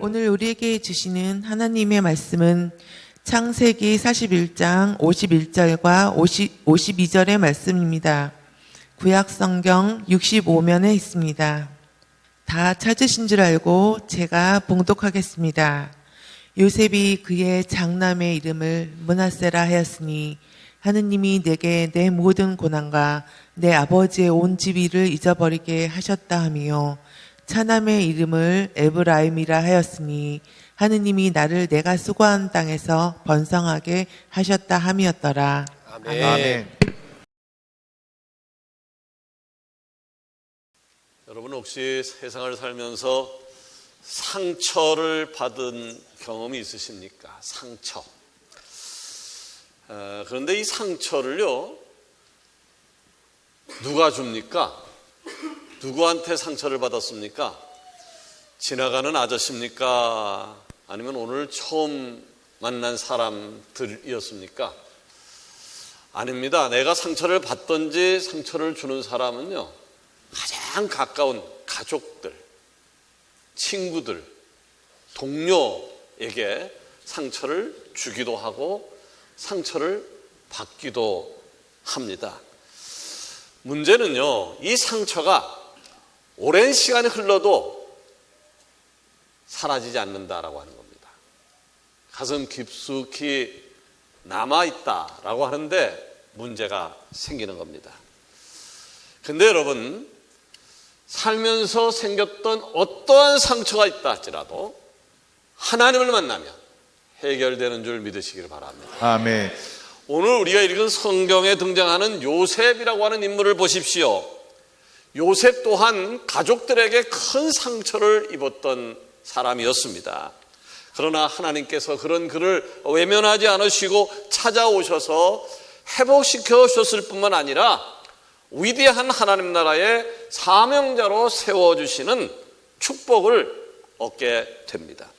오늘 우리에게 주시는 하나님의 말씀은 창세기 41장 51절과 52절의 말씀입니다. 구약성경 65면에 있습니다. 다 찾으신 줄 알고 제가 봉독하겠습니다. 요셉이 그의 장남의 이름을 므낫세라 하였으니 하느님이 내게 내 모든 고난과 내 아버지의 온 지위를 잊어버리게 하셨다 하며, 차남의 이름을 에브라임이라 하였으니 하느님이 나를 내가 수고한 땅에서 번성하게 하셨다 함이었더라. 아멘. 아멘. 여러분 혹시 세상을 살면서 상처를 받은 경험이 있으십니까? 상처. 그런데 이 상처를요, 누가 줍니까? 누구한테 상처를 받았습니까? 지나가는 아저씨입니까? 아니면 오늘 처음 만난 사람들이었습니까? 아닙니다. 내가 상처를 받든지 상처를 주는 사람은요, 가장 가까운 가족들, 친구들, 동료에게 상처를 주기도 하고 상처를 받기도 합니다. 문제는요, 이 상처가 오랜 시간이 흘러도 사라지지 않는다라고 하는 겁니다. 가슴 깊숙이 남아있다라고 하는데 문제가 생기는 겁니다. 근데 여러분, 살면서 생겼던 어떠한 상처가 있다 할지라도 하나님을 만나면 해결되는 줄 믿으시기를 바랍니다. 아멘. 오늘 우리가 읽은 성경에 등장하는 요셉이라고 하는 인물을 보십시오. 요셉 또한 가족들에게 큰 상처를 입었던 사람이었습니다. 그러나 하나님께서 그런 그를 외면하지 않으시고 찾아오셔서 회복시켜 주셨을 뿐만 아니라 위대한 하나님 나라의 사명자로 세워주시는 축복을 얻게 됩니다.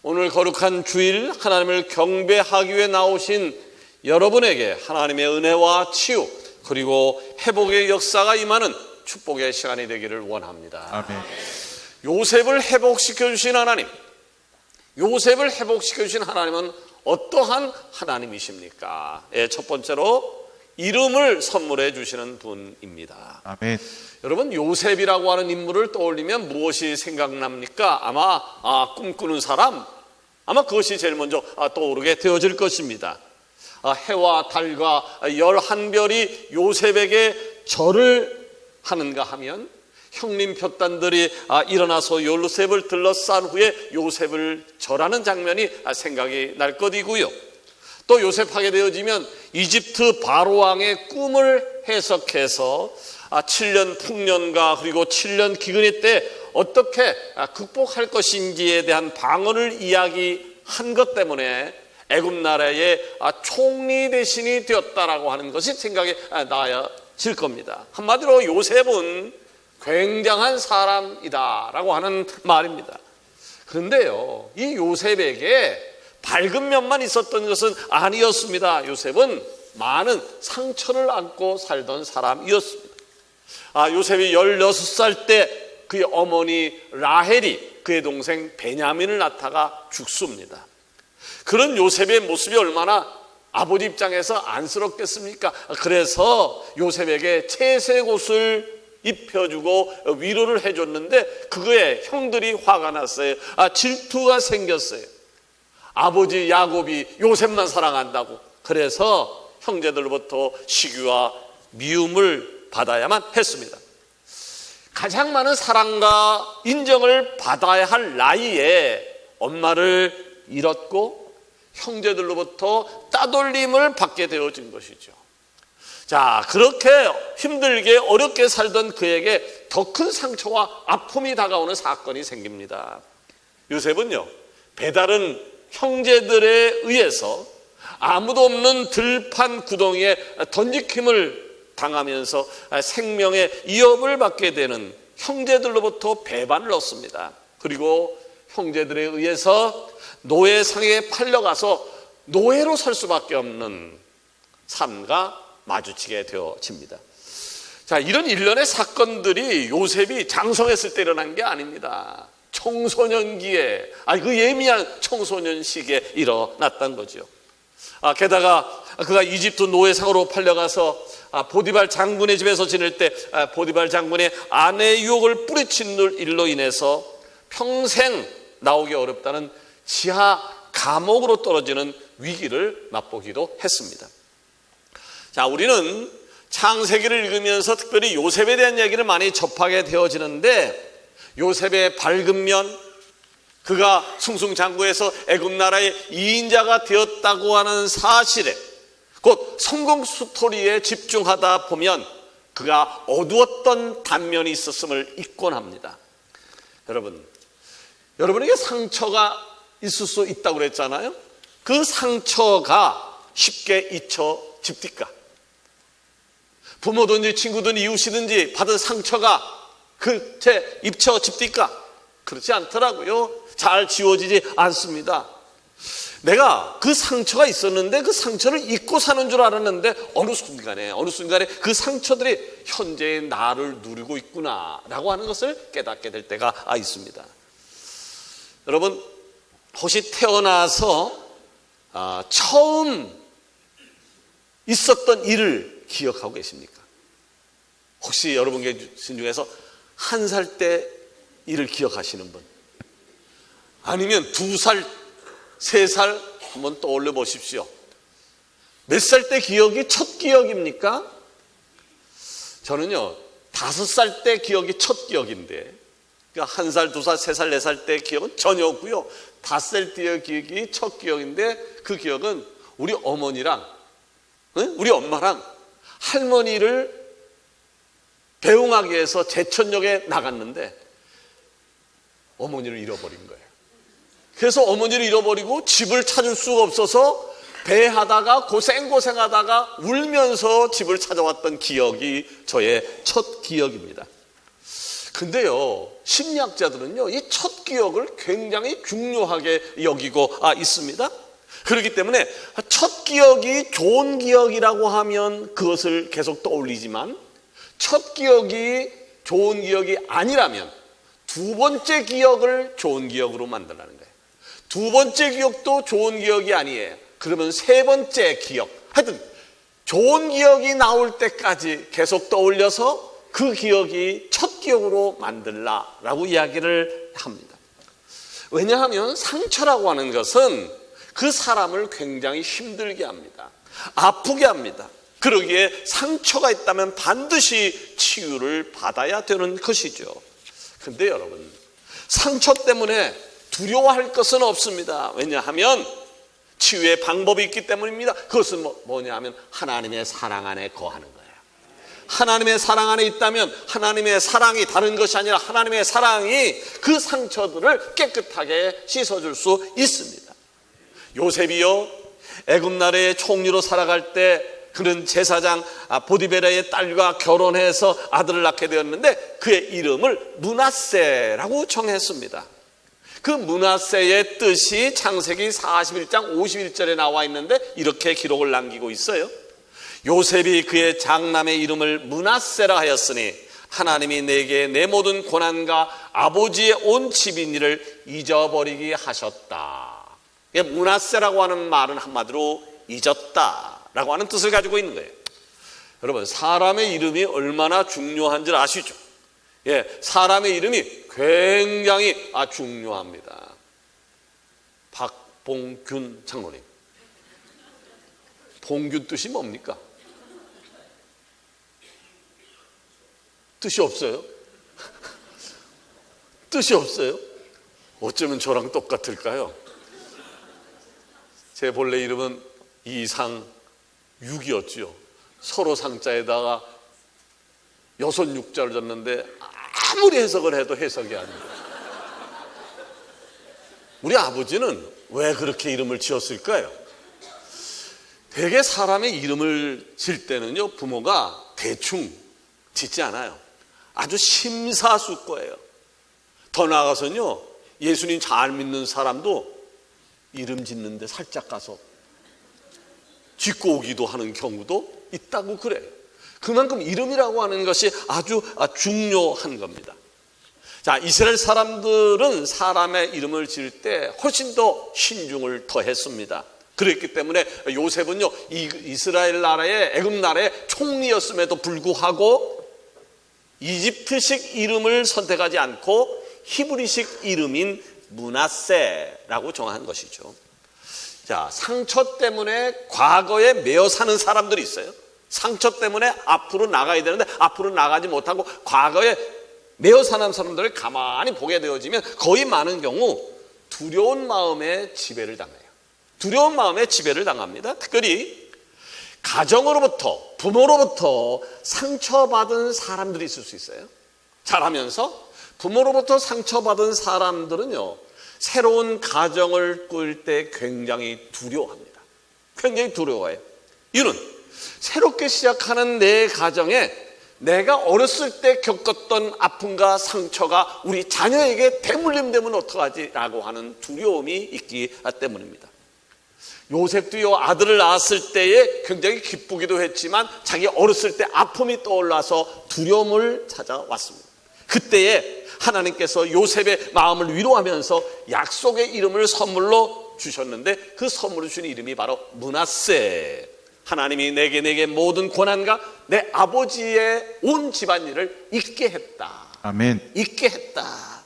오늘 거룩한 주일 하나님을 경배하기 위해 나오신 여러분에게 하나님의 은혜와 치유 그리고 회복의 역사가 임하는 축복의 시간이 되기를 원합니다. 아멘. 요셉을 회복시켜 주신 하나님, 요셉을 회복시켜 주신 하나님은 어떠한 하나님이십니까? 첫 번째로 이름을 선물해 주시는 분입니다. 아멘. 여러분, 요셉이라고 하는 인물을 떠올리면 무엇이 생각납니까? 아마 꿈꾸는 사람, 아마 그것이 제일 먼저 떠오르게 되어질 것입니다. 해와 달과 11별이 요셉에게 절을 하는가 하면 형님 볕단들이 일어나서 요셉을 둘러싼 후에 요셉을 절하는 장면이 생각이 날 것이고요. 또 요셉하게 되어지면 이집트 바로왕의 꿈을 해석해서 7년 풍년과 그리고 7년 기근의 때 어떻게 극복할 것인지에 대한 방언을 이야기한 것 때문에 애굽 나라의 총리 대신이 되었다라고 하는 것이 생각에 나질 겁니다. 한마디로 요셉은 굉장한 사람이다라고 하는 말입니다. 그런데요, 이 요셉에게 밝은 면만 있었던 것은 아니었습니다. 요셉은 많은 상처를 안고 살던 사람이었습니다. 요셉이 16살 때 그의 어머니 라헬이 그의 동생 베냐민을 낳다가 죽습니다. 그런 요셉의 모습이 얼마나 아버지 입장에서 안쓰럽겠습니까? 그래서 요셉에게 채색 옷을 입혀주고 위로를 해줬는데 그거에 형들이 화가 났어요. 질투가 생겼어요. 아버지 야곱이 요셉만 사랑한다고. 그래서 형제들로부터 시기와 미움을 받아야만 했습니다. 가장 많은 사랑과 인정을 받아야 할 나이에 엄마를 잃었고 형제들로부터 따돌림을 받게 되어진 것이죠. 자, 그렇게 힘들게 어렵게 살던 그에게 더 큰 상처와 아픔이 다가오는 사건이 생깁니다. 요셉은요, 배다른 형제들에 의해서 아무도 없는 들판 구덩이에 던지킴을 당하면서 생명의 위협을 받게 되는 형제들로부터 배반을 얻습니다. 그리고 형제들에 의해서 노예상에 팔려가서 노예로 살 수밖에 없는 삶과 마주치게 되어집니다. 자, 이런 일련의 사건들이 요셉이 장성했을 때 일어난 게 아닙니다. 청소년기에, 그 예민한 청소년 시기에 일어났던 거죠. 게다가 그가 이집트 노예상으로 팔려가서 보디발 장군의 집에서 지낼 때 보디발 장군의 아내 유혹을 뿌리친 일로 인해서 평생 나오기 어렵다는 지하 감옥으로 떨어지는 위기를 맛보기도 했습니다. 자, 우리는 창세기를 읽으면서 특별히 요셉에 대한 이야기를 많이 접하게 되어지는데, 요셉의 밝은 면, 그가 승승장구해서 애굽 나라의 2인자가 되었다고 하는 사실에, 곧 성공 스토리에 집중하다 보면 그가 어두웠던 단면이 있었음을 잊곤 합니다. 여러분에게 상처가 있을 수 있다고 그랬잖아요. 그 상처가 쉽게 잊혀집니까? 부모든지 친구든 이웃이든지 받은 상처가 그때 잊혀집니까? 그렇지 않더라고요. 잘 지워지지 않습니다. 내가 그 상처가 있었는데 그 상처를 잊고 사는 줄 알았는데 어느 순간에 그 상처들이 현재의 나를 누리고 있구나라고 하는 것을 깨닫게 될 때가 있습니다. 여러분, 혹시 태어나서 처음 있었던 일을 기억하고 계십니까? 혹시 여러분 계신 중에서 1살 때 일을 기억하시는 분? 아니면 2살, 3살 한번 떠올려 보십시오. 몇 살 때 기억이 첫 기억입니까? 저는요, 5살 때 기억이 첫 기억인데, 그러니까 1살, 2살, 3살, 4살 때 기억은 전혀 없고요. 5살 때의 기억이 첫 기억인데, 그 기억은 우리 어머니랑, 우리 엄마랑 할머니를 배웅하기 위해서 제천역에 나갔는데 어머니를 잃어버린 거예요. 그래서 어머니를 잃어버리고 집을 찾을 수가 없어서 배하다가 고생하다가 울면서 집을 찾아왔던 기억이 저의 첫 기억입니다. 근데요, 심리학자들은요, 이 첫 기억을 굉장히 중요하게 여기고 있습니다. 그렇기 때문에 첫 기억이 좋은 기억이라고 하면 그것을 계속 떠올리지만, 첫 기억이 좋은 기억이 아니라면 두 번째 기억을 좋은 기억으로 만들라는 거예요. 두 번째 기억도 좋은 기억이 아니에요. 그러면 세 번째 기억, 하여튼 좋은 기억이 나올 때까지 계속 떠올려서 그 기억이 첫 기억으로 만들라라고 이야기를 합니다. 왜냐하면 상처라고 하는 것은 그 사람을 굉장히 힘들게 합니다. 아프게 합니다. 그러기에 상처가 있다면 반드시 치유를 받아야 되는 것이죠. 근데 여러분, 상처 때문에 두려워할 것은 없습니다. 왜냐하면 치유의 방법이 있기 때문입니다. 그것은 뭐냐 하면 하나님의 사랑 안에 거하는 거예요. 하나님의 사랑 안에 있다면 하나님의 사랑이 다른 것이 아니라 하나님의 사랑이 그 상처들을 깨끗하게 씻어줄 수 있습니다. 요셉이요, 애굽 나라의 총리로 살아갈 때 그는 제사장 보디베라의 딸과 결혼해서 아들을 낳게 되었는데 그의 이름을 므낫세라고 정했습니다. 그 므낫세의 뜻이 창세기 41장 51절에 나와 있는데 이렇게 기록을 남기고 있어요. 요셉이 그의 장남의 이름을 므낫세라 하였으니 하나님이 내게 내 모든 고난과 아버지의 온 집인 일을 잊어버리게 하셨다. 므낫세라고 하는 말은 한마디로 잊었다라고 하는 뜻을 가지고 있는 거예요. 여러분, 사람의 이름이 얼마나 중요한지 아시죠? 사람의 이름이 굉장히 중요합니다. 박봉균 장로님, 봉균 뜻이 뭡니까? 뜻이 없어요? 뜻이 없어요? 어쩌면 저랑 똑같을까요? 제 본래 이름은 이상육이었지요. 서로 상자에다가 6자를 줬는데 아무리 해석을 해도 해석이 안 돼요. 우리 아버지는 왜 그렇게 이름을 지었을까요? 대개 사람의 이름을 질 때는요, 부모가 대충 짓지 않아요. 아주 심사숙고해요. 더 나아가서는요, 예수님 잘 믿는 사람도 이름 짓는데 살짝 가서 짓고 오기도 하는 경우도 있다고 그래요. 그만큼 이름이라고 하는 것이 아주 중요한 겁니다. 자, 이스라엘 사람들은 사람의 이름을 지을 때 훨씬 더 신중을 더했습니다. 그랬기 때문에 요셉은요, 이스라엘 나라의 애굽 나라의 총리였음에도 불구하고 이집트식 이름을 선택하지 않고 히브리식 이름인 므낫세라고 정한 것이죠. 자, 상처 때문에 과거에 매어 사는 사람들이 있어요. 상처 때문에 앞으로 나가야 되는데 앞으로 나가지 못하고 과거에 매어 사는 사람들을 가만히 보게 되어지면 거의 많은 경우 두려운 마음에 지배를 당해요. 두려운 마음에 지배를 당합니다. 특별히 가정으로부터, 부모로부터 상처받은 사람들이 있을 수 있어요. 자라면서 부모로부터 상처받은 사람들은요, 새로운 가정을 꾸릴 때 굉장히 두려워합니다. 굉장히 두려워해요. 이유는 새롭게 시작하는 내 가정에 내가 어렸을 때 겪었던 아픔과 상처가 우리 자녀에게 대물림되면 어떡하지? 라고 하는 두려움이 있기 때문입니다. 요셉도요, 아들을 낳았을 때에 굉장히 기쁘기도 했지만 자기 어렸을 때 아픔이 떠올라서 두려움을 찾아왔습니다. 그때에 하나님께서 요셉의 마음을 위로하면서 약속의 이름을 선물로 주셨는데 그 선물을 준 이름이 바로 므낫세. 하나님이 내게 모든 고난과 내 아버지의 온 집안일을 잊게 했다. 아멘. 잊게 했다.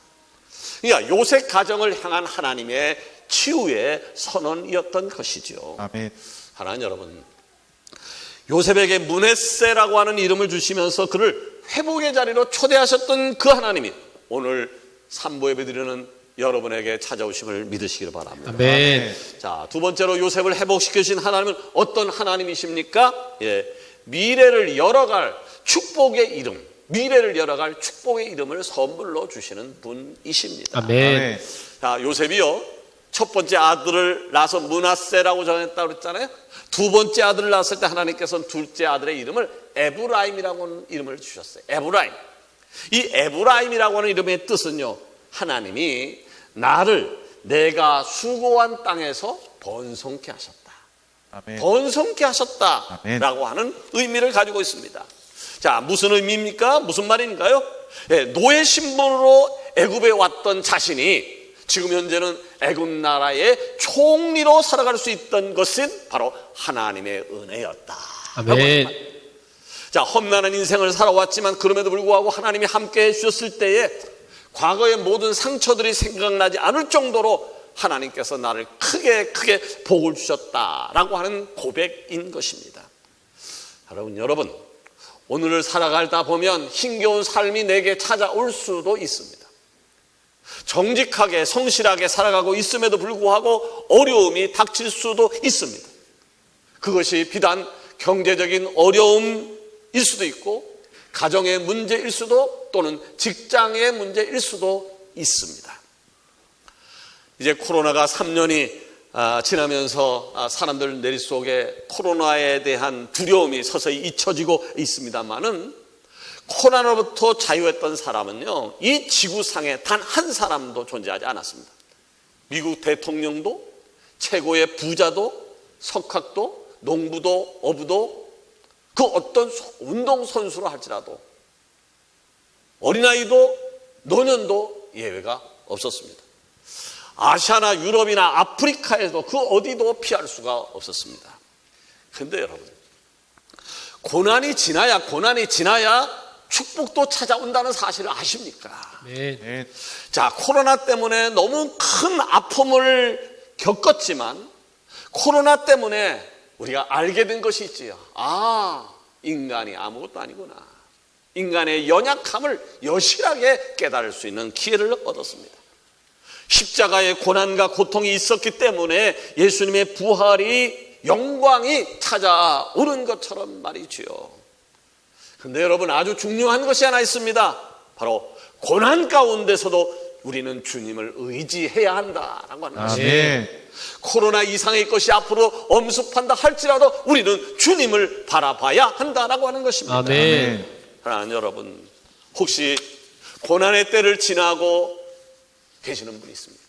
그러니까 요셉 가정을 향한 하나님의 치유의 선언이었던 것이죠. 아멘. 하나님 여러분, 요셉에게 므낫세라고 하는 이름을 주시면서 그를 회복의 자리로 초대하셨던 그 하나님이 오늘 산보 예배 드리는 여러분에게 찾아오심을 믿으시기를 바랍니다. 아멘. 자, 두 번째로 요셉을 회복시키신 하나님은 어떤 하나님이십니까? 미래를 열어갈 축복의 이름, 미래를 열어갈 축복의 이름을 선물로 주시는 분이십니다. 아멘. 자, 요셉이요, 첫 번째 아들을 낳아서 므낫세라고 정했다고 그랬잖아요. 두 번째 아들을 낳았을 때 하나님께서는 둘째 아들의 이름을 에브라임이라고 하는 이름을 주셨어요. 에브라임. 이 에브라임이라고 하는 이름의 뜻은요, 하나님이 나를 내가 수고한 땅에서 번성케 하셨다. 아멘. 번성케 하셨다라고 하는 의미를 가지고 있습니다. 자, 무슨 의미입니까? 무슨 말인가요? 노예 신분으로 애굽에 왔던 자신이 지금 현재는 애굽 나라의 총리로 살아갈 수 있던 것은 바로 하나님의 은혜였다. 아멘. 자, 험난한 인생을 살아왔지만 그럼에도 불구하고 하나님이 함께 해주셨을 때에 과거의 모든 상처들이 생각나지 않을 정도로 하나님께서 나를 크게 복을 주셨다라고 하는 고백인 것입니다. 여러분, 오늘을 살아가다 보면 힘겨운 삶이 내게 찾아올 수도 있습니다. 정직하게 성실하게 살아가고 있음에도 불구하고 어려움이 닥칠 수도 있습니다. 그것이 비단 경제적인 어려움일 수도 있고 가정의 문제일 수도 또는 직장의 문제일 수도 있습니다. 이제 코로나가 3년이 지나면서 사람들 내리 속에 코로나에 대한 두려움이 서서히 잊혀지고 있습니다만은 코로나로부터 자유했던 사람은요, 이 지구상에 단 한 사람도 존재하지 않았습니다. 미국 대통령도, 최고의 부자도, 석학도, 농부도, 어부도, 그 어떤 운동선수로 할지라도 어린아이도 노년도 예외가 없었습니다. 아시아나 유럽이나 아프리카에도 그 어디도 피할 수가 없었습니다. 그런데 여러분, 고난이 지나야 축복도 찾아온다는 사실을 아십니까? 아멘. 자, 코로나 때문에 너무 큰 아픔을 겪었지만 코로나 때문에 우리가 알게 된 것이 있지요. 인간이 아무것도 아니구나. 인간의 연약함을 여실하게 깨달을 수 있는 기회를 얻었습니다. 십자가의 고난과 고통이 있었기 때문에 예수님의 부활이 영광이 찾아오는 것처럼 말이지요. 그런데 여러분, 아주 중요한 것이 하나 있습니다. 바로 고난 가운데서도 우리는 주님을 의지해야 한다라고 하는 것입니다. 아멘. 코로나 이상의 것이 앞으로 엄습한다 할지라도 우리는 주님을 바라봐야 한다라고 하는 것입니다. 아멘. 하나님 여러분, 혹시 고난의 때를 지나고 계시는 분이 있습니까?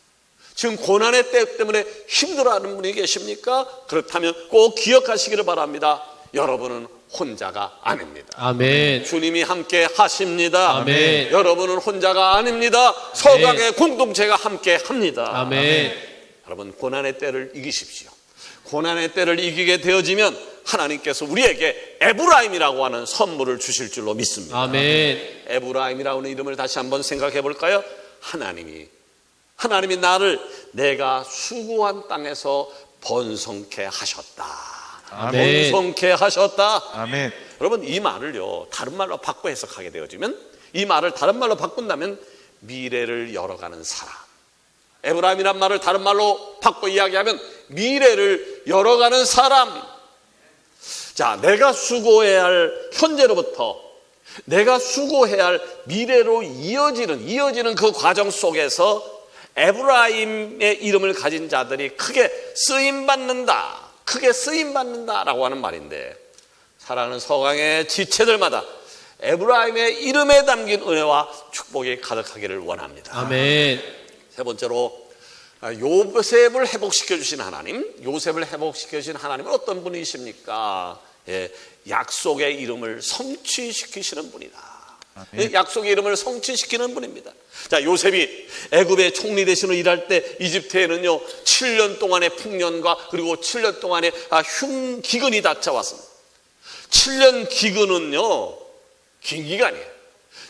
지금 고난의 때 때문에 힘들어하는 분이 계십니까? 그렇다면 꼭 기억하시기를 바랍니다. 여러분은 혼자가 아닙니다. 아멘. 주님이 함께 하십니다. 아멘. 여러분은 혼자가 아닙니다. 서강의 공동체가 함께 합니다. 아멘. 여러분, 고난의 때를 이기십시오. 고난의 때를 이기게 되어지면 하나님께서 우리에게 에브라임이라고 하는 선물을 주실 줄로 믿습니다. 아멘. 에브라임이라고 하는 이름을 다시 한번 생각해 볼까요? 하나님이 나를 내가 수고한 땅에서 번성케 하셨다. 아멘. 번성케 하셨다. 아멘. 여러분, 이 말을요 다른 말로 바꿔 해석하게 되어지면, 이 말을 다른 말로 바꾼다면 미래를 열어가는 사람, 에브라임이란 말을 다른 말로 바꿔 이야기하면 미래를 열어가는 사람. 자, 내가 수고해야 할 현재로부터 내가 수고해야 할 미래로 이어지는 그 과정 속에서 에브라임의 이름을 가진 자들이 크게 쓰임받는다라고 하는 말인데, 사랑하는 서강의 지체들마다 에브라임의 이름에 담긴 은혜와 축복이 가득하기를 원합니다. 아멘. 세 번째로, 요셉을 회복시켜 주신 하나님, 요셉을 회복시켜 주신 하나님은 어떤 분이십니까? 약속의 이름을 성취시키시는 분이다. 약속의 이름을 성취시키는 분입니다. 자, 요셉이 애굽의 총리 대신으로 일할 때 이집트에는요 7년 동안의 풍년과 그리고 7년 동안의 흉기근이 닥쳐왔습니다. 7년 기근은요 긴 기간이에요.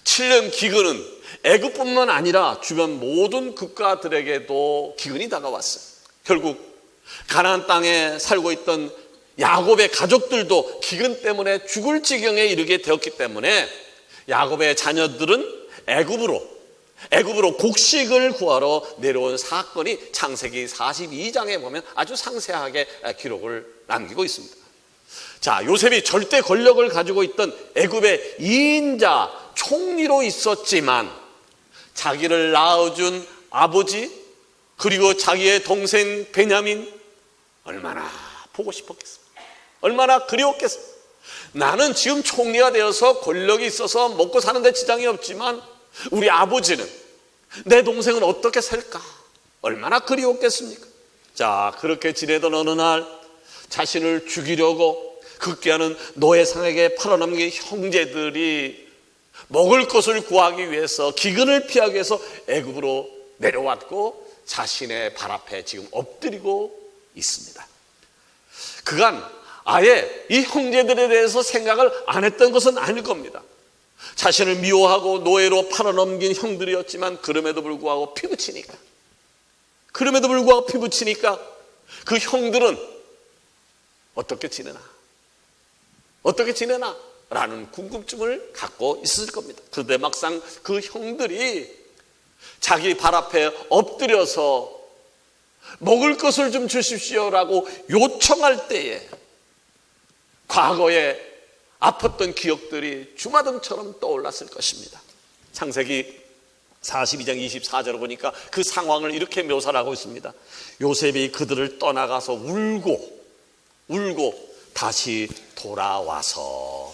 7년 기근은 애굽뿐만 아니라 주변 모든 국가들에게도 기근이 다가왔어요. 결국 가나안 땅에 살고 있던 야곱의 가족들도 기근 때문에 죽을 지경에 이르게 되었기 때문에 야곱의 자녀들은 애굽으로 곡식을 구하러 내려온 사건이 창세기 42장에 보면 아주 상세하게 기록을 남기고 있습니다. 자, 요셉이 절대 권력을 가지고 있던 애굽의 2인자 총리로 있었지만 자기를 낳아준 아버지 그리고 자기의 동생 베냐민 얼마나 보고 싶었겠습니까? 얼마나 그리웠겠습니까? 나는 지금 총리가 되어서 권력이 있어서 먹고 사는데 지장이 없지만 우리 아버지는, 내 동생은 어떻게 살까? 얼마나 그리웠겠습니까? 자, 그렇게 지내던 어느 날 자신을 죽이려고 급기야는 노예상에게 팔아넘긴 형제들이 먹을 것을 구하기 위해서, 기근을 피하기 위해서 애굽으로 내려왔고 자신의 발 앞에 지금 엎드리고 있습니다. 그간 아예 이 형제들에 대해서 생각을 안 했던 것은 아닐 겁니다. 자신을 미워하고 노예로 팔아넘긴 형들이었지만 그럼에도 불구하고 피부치니까 그 형들은 어떻게 지내나 라는 궁금증을 갖고 있을 겁니다. 그런데 막상 그 형들이 자기 발 앞에 엎드려서 먹을 것을 좀 주십시오라고 요청할 때에 과거에 아팠던 기억들이 주마등처럼 떠올랐을 것입니다. 창세기 42장 24절을 보니까 그 상황을 이렇게 묘사를 하고 있습니다. 요셉이 그들을 떠나가서 울고 다시 돌아와서,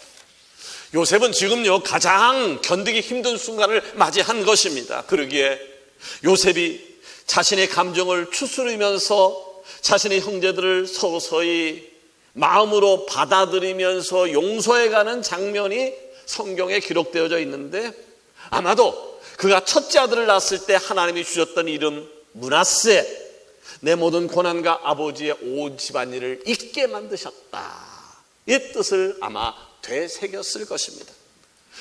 요셉은 지금요 가장 견디기 힘든 순간을 맞이한 것입니다. 그러기에 요셉이 자신의 감정을 추스리면서 자신의 형제들을 서서히 마음으로 받아들이면서 용서해가는 장면이 성경에 기록되어져 있는데, 아마도 그가 첫째 아들을 낳았을 때 하나님이 주셨던 이름 므낫세, 내 모든 고난과 아버지의 온 집안일을 잊게 만드셨다, 이 뜻을 아마 되새겼을 것입니다.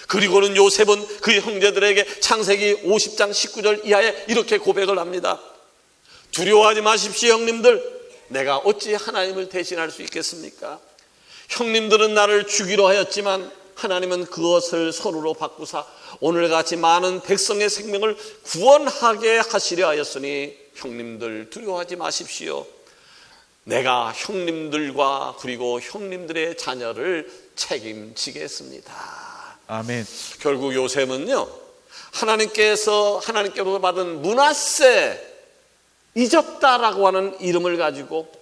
그리고는 요셉은 그 형제들에게 창세기 50장 19절 이하에 이렇게 고백을 합니다. 두려워하지 마십시오 형님들, 내가 어찌 하나님을 대신할 수 있겠습니까? 형님들은 나를 죽이려 하였지만 하나님은 그것을 손으로 바꾸사 오늘같이 많은 백성의 생명을 구원하게 하시려 하였으니 형님들 두려워하지 마십시오. 내가 형님들과 그리고 형님들의 자녀를 책임지겠습니다. 아멘. 결국 요셉은요 하나님께서 받은 므낫세, 잊었다라고 하는 이름을 가지고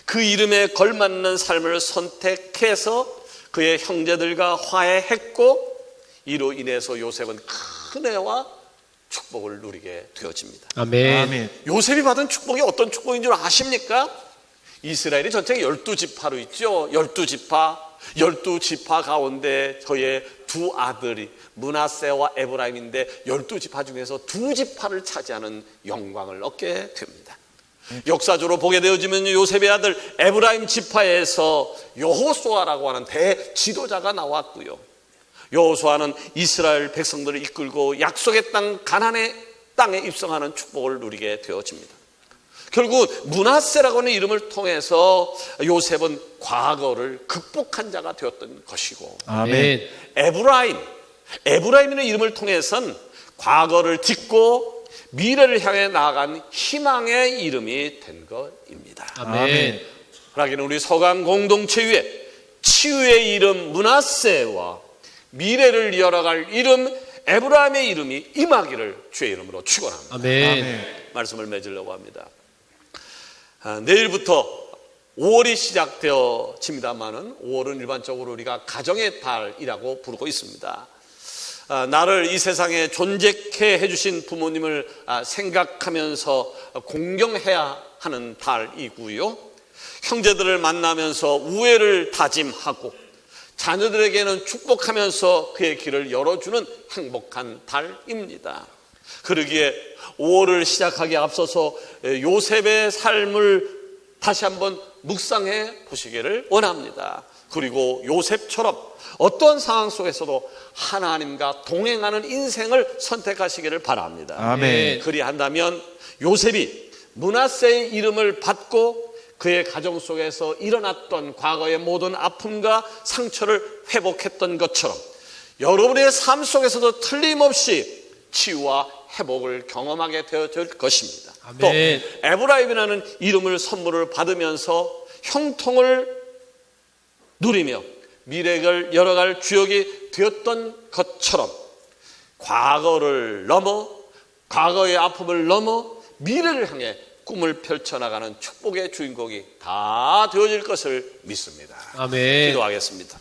그 이름에 걸맞는 삶을 선택해서 그의 형제들과 화해했고, 이로 인해서 요셉은 큰 은혜와 축복을 누리게 되어집니다. 아멘. 아멘. 요셉이 받은 축복이 어떤 축복인 줄 아십니까? 이스라엘이 전체가 12지파로 있죠. 12지파. 12지파 가운데 저의 두 아들이 므낫세와 에브라임인데 12지파 중에서 2지파를 차지하는 영광을 얻게 됩니다. 역사적으로 보게 되어지면 요셉의 아들 에브라임 지파에서 여호수아라고 하는 대지도자가 나왔고요. 여호수아는 이스라엘 백성들을 이끌고 약속의 땅 가나안의 땅에 입성하는 축복을 누리게 되어집니다. 결국 므낫세라고 하는 이름을 통해서 요셉은 과거를 극복한 자가 되었던 것이고, 아멘. 에브라임이라는 이름을 통해서는 과거를 딛고 미래를 향해 나아간 희망의 이름이 된 것입니다. 아멘. 그러기는 우리 서강 공동체 위에 치유의 이름 므낫세와 미래를 열어갈 이름 에브라임의 이름이 임하기를 주의 이름으로 축원합니다. 아멘. 말씀을 맺으려고 합니다. 내일부터 5월이 시작되어집니다만은 5월은 일반적으로 우리가 가정의 달이라고 부르고 있습니다. 나를 이 세상에 존재케 해주신 부모님을 생각하면서 공경해야 하는 달이고요. 형제들을 만나면서 우애를 다짐하고 자녀들에게는 축복하면서 그의 길을 열어주는 행복한 달입니다. 그러기에 5월을 시작하기에 앞서서 요셉의 삶을 다시 한번 묵상해 보시기를 원합니다. 그리고 요셉처럼 어떤 상황 속에서도 하나님과 동행하는 인생을 선택하시기를 바랍니다. 아멘. 그리한다면 요셉이 므낫세의 이름을 받고 그의 가정 속에서 일어났던 과거의 모든 아픔과 상처를 회복했던 것처럼 여러분의 삶 속에서도 틀림없이 치유와 회복을 경험하게 되어질 것입니다. 아멘. 또 에브라임이라는 이름을 선물을 받으면서 형통을 누리며 미래를 열어갈 주역이 되었던 것처럼 과거를 넘어 과거의 아픔을 넘어 미래를 향해 꿈을 펼쳐나가는 축복의 주인공이 다 되어질 것을 믿습니다. 아멘. 기도하겠습니다.